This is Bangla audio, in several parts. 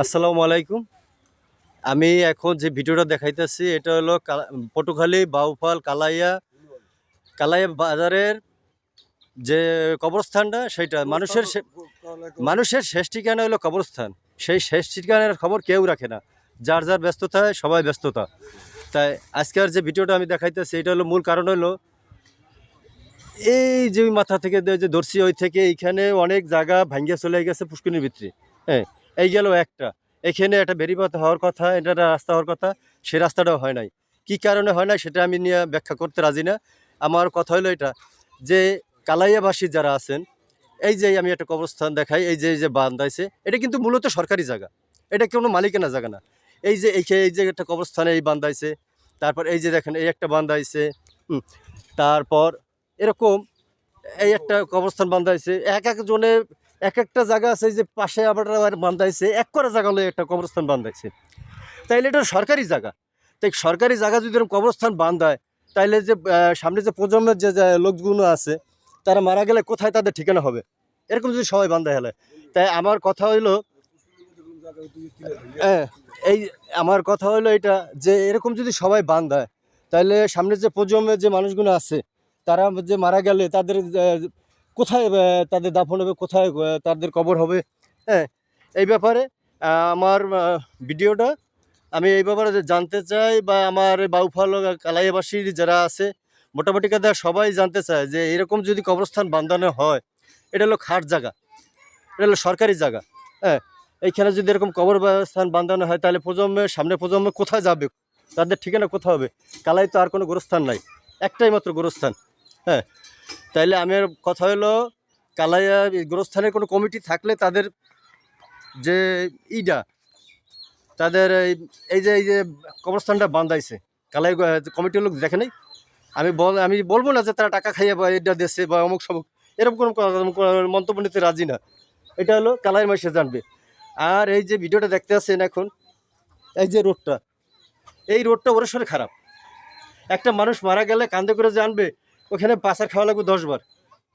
আসসালামু আলাইকুম। আমি এখন যে ভিডিওটা দেখাইতেছি এটা হলো পটুখালী বাউফল কালাইয়া কালাইয়া বাজারের যে কবরস্থানটা সেটা মানুষের শেষ ঠিকানা হলো কবরস্থান। সেই শেষ ঠিকানার খবর কেউ রাখে না, যার যার ব্যস্ততায় সবাই ব্যস্ততা। তাই আজকের যে ভিডিওটা আমি দেখাইতেছি এটা হলো মূল কারণ হলো এই যে মাথা থেকে যে ধরছি ওই থেকে এইখানে অনেক জায়গা ভাঙ্গিয়া চলে গেছে পুষ্করিণীর ভিতরে। হ্যাঁ, এই গেল একটা, এখানে একটা বেরিবাদ হওয়ার কথা, এটা একটা রাস্তা হওয়ার কথা, সে রাস্তাটাও হয় নাই। কি কারণে হয় নাই সেটা আমি নিয়ে ব্যাখ্যা করতে রাজি না। আমার কথা হলো এটা যে কালাইয়াবাসী যারা আছেন, এই যে আমি একটা কবরস্থান দেখাই, এই যে বান্ধাইছে, এটা কিন্তু মূলত সরকারি জায়গা, এটা কোনো মালিকানা জায়গা না। এই যে একটা কবরস্থানে এই বান্ধাইছে, তারপর এই যে দেখেন এই একটা বান্ধাইছে, তারপর এরকম এই একটা কবরস্থান বান্ধাইছে, এক একজনে এক একটা জায়গা আছে, এই যে পাশে আবার বান্ধাইছে, এক করে জায়গা হলে একটা কবরস্থান বান্ধাইছে। তাইলে এটা সরকারি জায়গা। তাই সরকারি জায়গা যদি এরকম কবরস্থান বান্ধায়, তাইলে যে সামনে যে প্রজন্মের যে লোকগুলো আছে তারা মারা গেলে কোথায় তাদের ঠিকানা হবে, এরকম যদি সবাই বান্ধায় হেলে। তাই আমার কথা হইলো এই আমার কথা হলো এটা যে এরকম যদি সবাই বান্ধায়, তাহলে সামনে যে প্রজন্মের যে মানুষগুলো আছে তারা যে মারা গেলে তাদের কোথায় তাদের দাফন হবে, কোথায় তাদের কবর হবে। হ্যাঁ, এই ব্যাপারে আমার ভিডিওটা আমি এই ব্যাপারে জানতে চাই, বা আমার বাউফল কালাইয়াবাসীর যারা আছে মোটামুটি কথা সবাই জানতে চায় যে এরকম যদি কবরস্থান বাঁধানো হয়, এটা হলো খাট জায়গা, এটা হলো সরকারি জায়গা। হ্যাঁ, এইখানে যদি এরকম কবরস্থান বাঁধানো হয় তাহলে সামনে প্রজন্ম কোথায় যাবে, তাদের ঠিকানা কোথায় হবে? কালাই তো আর কোনো গোরস্থান নাই, একটাই মাত্র গোরস্থান। হ্যাঁ, তাইলে আমার কথা হলো কালাইয়া গোরস্থানের কোনো কমিটি থাকলে তাদের যে ইটা তাদের এই যে কবরস্থানটা বান্ধাইছে কালাই কমিটির লোক দেখে নাই। আমি বলবো না যে তারা টাকা খাইয়ে বা এটা দেশে বা অমুক সমুক, এরকম কোনো মন্তব্য নিতে রাজি না। এটা হলো কালাই মাসে জানবে। আর এই যে ভিডিওটা দেখতে আসছেন এখন, এই যে রোডটা, এই রোডটা ওরেশ্বরে খারাপ। একটা মানুষ মারা গেলে কান্দে করে জানবে, ওখানে পাচার খাওয়া লাগবে 10 বার।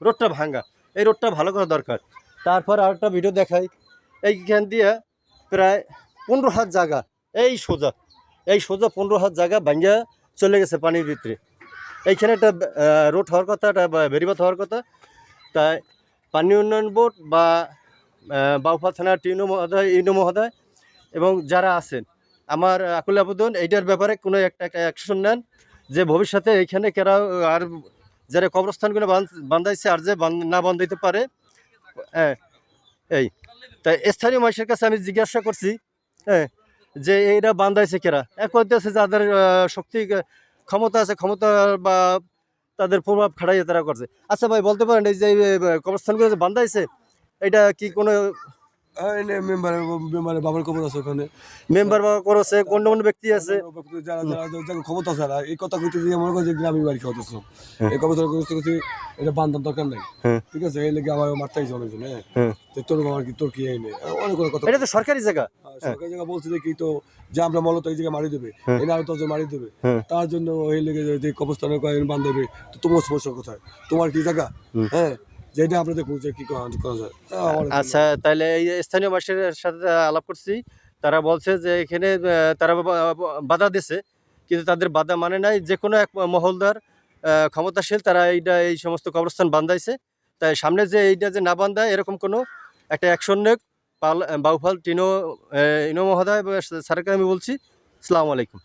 রোডটা ভাঙ্গা, এই রোডটা ভালো করা দরকার। তারপর আরেকটা ভিডিও দেখাই, এইখান দিয়ে প্রায় 15 হাত জায়গা, এই সোজা 15 হাত জায়গা ভাঙ্গা চলে গেছে পানির ভিতরে। এইখানে একটা রোড হওয়ার কথা, একটা বেরিবাদ হওয়ার কথা। তাই পানি উন্নয়ন বোর্ড বা বাউফল থানার ইউনো মহোদয় এবং যারা আছেন, আমার আকুল আবেদন এইটার ব্যাপারে কোনো একটা অ্যাকশন নেন, যে ভবিষ্যতে এইখানে কেরা আর যারা কবরস্থানগুলো বান্ধাইছে আর যে না বান্ধাইতে পারে। হ্যাঁ, এই তাই স্থানীয় মানুষের কাছে আমি জিজ্ঞাসা করছি, হ্যাঁ, যে এইটা বান্ধাইছে কেরা, এক আছে যাদের শক্তি ক্ষমতা আছে, ক্ষমতা বা তাদের প্রভাব খাটাইয়ে তারা করছে। আচ্ছা ভাই, বলতে পারেন এই যে কবরস্থানগুলো যে বান্ধাইছে, এটা কি কোনো বাবার কবর আছে ওখানে, মেম্বার বা করেছে, কোন কোন ব্যক্তি আছে যারা ক্ষমতা ছাড়া এই কথা কইতে দিয়ে মনে করে যে গ্রামীণ বাড়ি খাওয়া দিচ্ছিলাম, এই কবর করছি এটা বান্ধার দরকার নাই। ঠিক আছে, এই লেগে আমার মারতে গেছে অনেকজন। হ্যাঁ, তোর বাবার কি, তোর কি এনে অনেক কথা। এটা তো সরকারি জায়গা, সরকারি জায়গা বলছে যে কি, তো যে আমরা মূলত এই জায়গায় মারি দেবে, এই আরো তো মারি দেবে, তার জন্য এই লেগে যে কবরস্থানে বান্ধবে। তো তোমার সমস্যা কোথায়, তোমার কি জায়গা? হ্যাঁ, যেটা আপনাদের বুঝে কি করা যায়। আচ্ছা, তাহলে এই স্থানীয় মানুষের সাথে আলাপ করছি, তারা বলছে যে এখানে তারা বাধা দিছে, কিন্তু তাদের বাধা মানে নাই। যে কোনো এক মহলদার ক্ষমতাশীল তারা এই সমস্ত কবরস্থান বান্ধাইছে। তাই সামনে যে এইটা যে না বান্ধায় এরকম কোনো একটা অ্যাকশন নেক বাউফল ইনো মহোদয় স্যারকে আমি বলছি। আসসালামু আলাইকুম।